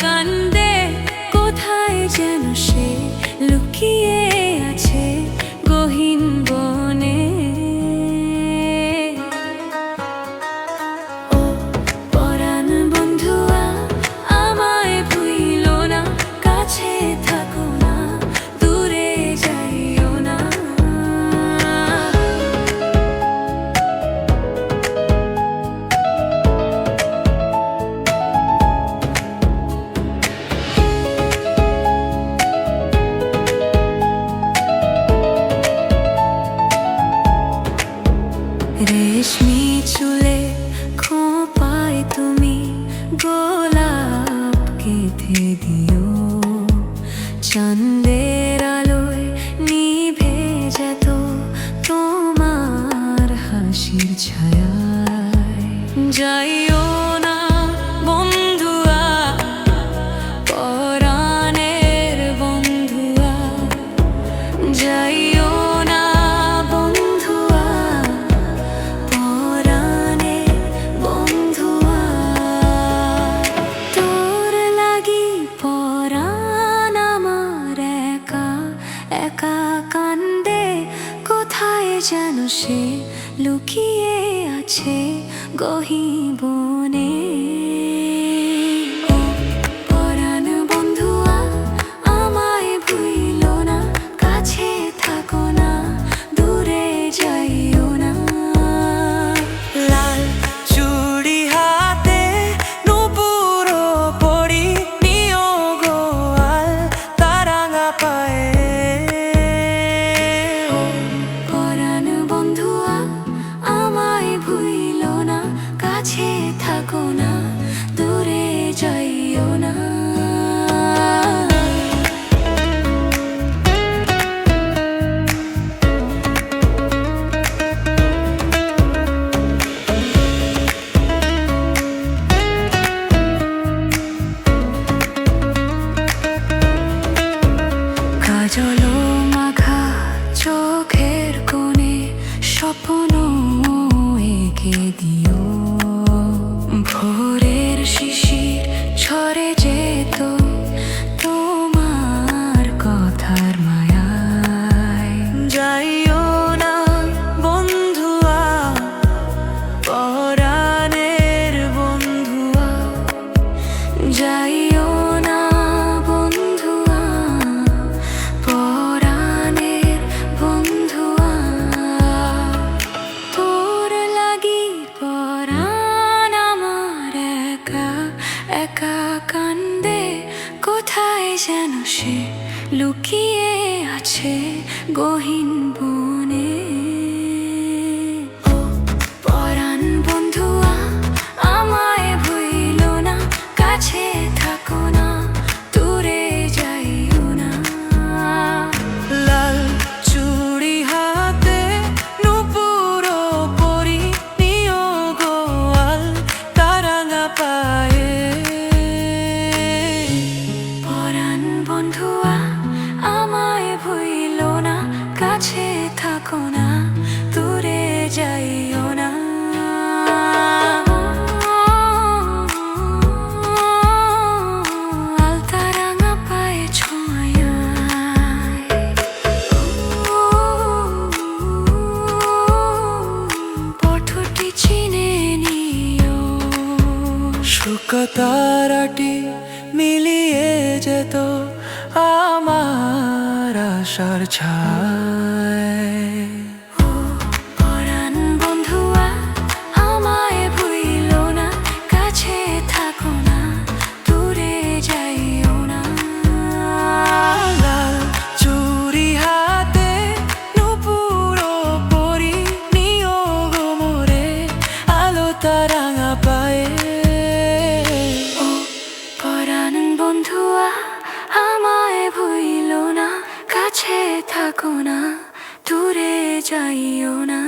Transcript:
কান্দে কোথায় যেন সে লুকিয়ে আছে গহীন বনে। ও পরাণ বন্ধুয়া আমায় ভুইলো না, কাছে থাকো না, দূরে যাইও না। রেশমি চুলে খোঁপায় তুমি গোলাপ গেঁথে দিও, চাঁদের আলোয় নিভে যেত তোমার হাসির ছায়ায়। যাইও না বন্ধুয়া, পরাণের বন্ধুয়া, যাইও না বন্ধুয়া, পরাণের বন্ধুয়া। তোর লাগি পরাণ আমার একা একা কান্দে কোথায় যেন সে লুকিয়ে আছে গহীন বনে। ও পরাণ বন্ধুয়া আমায় ভুইলো না, কাছে থাকো না, দূরে যাইও না। লাল চুড়ি হাতে নূপুর পরি নিও গো আল তারাঙা পায়ে। ও পরাণ বন্ধুয়া আমায় ভুইলো না, কাছে থাকো না, দূরে যাইও না। কাজল মাখা চোখের কোণে স্বপ্ন এঁকে দিও, ভোরের শিশির ঝরে যেত তোমার কথার মায়ায়। যাইও না বন্ধুয়া, পরাণের বন্ধুয়া, যাইও না বন্ধুয়া, পরাণের বন্ধুয়া। তোর লাগি পরাণ আমার একা একা কান্দে কোথায় যেন সে লুকিয়ে আছে গহীন বনে। ও পরাণ বন্ধুয়া আমায় ভুইলো না, কাছে থাকো না, দূরে যাইও না। লাল চুড়ি হাতে নূপুর পরি নিও গো আল তারাঙা পায়ে। পরাণ বন্ধুয়া আমায় ভুইলো না, কাছে থাকো না, দূরে যাইও না। আলতারাঙা পায়ে ছোঁয়ায় পথটি চিনে নিও। শুকা তারাটি মিলিয়ে যেত আমার আশার ছায়। ও পরাণ বন্ধুয়া আমায় ভুইলো না, কাছে থাকো না, দূরে যাইও না। লাল চুড়ি হাতে নূপুর পরি নিও গো মোরে আলো তারাঙা পায়ে। ও পরাণ বন্ধুয়া আমায় ভুইলো না, কাছে থাকো না, দূরে যাইও না।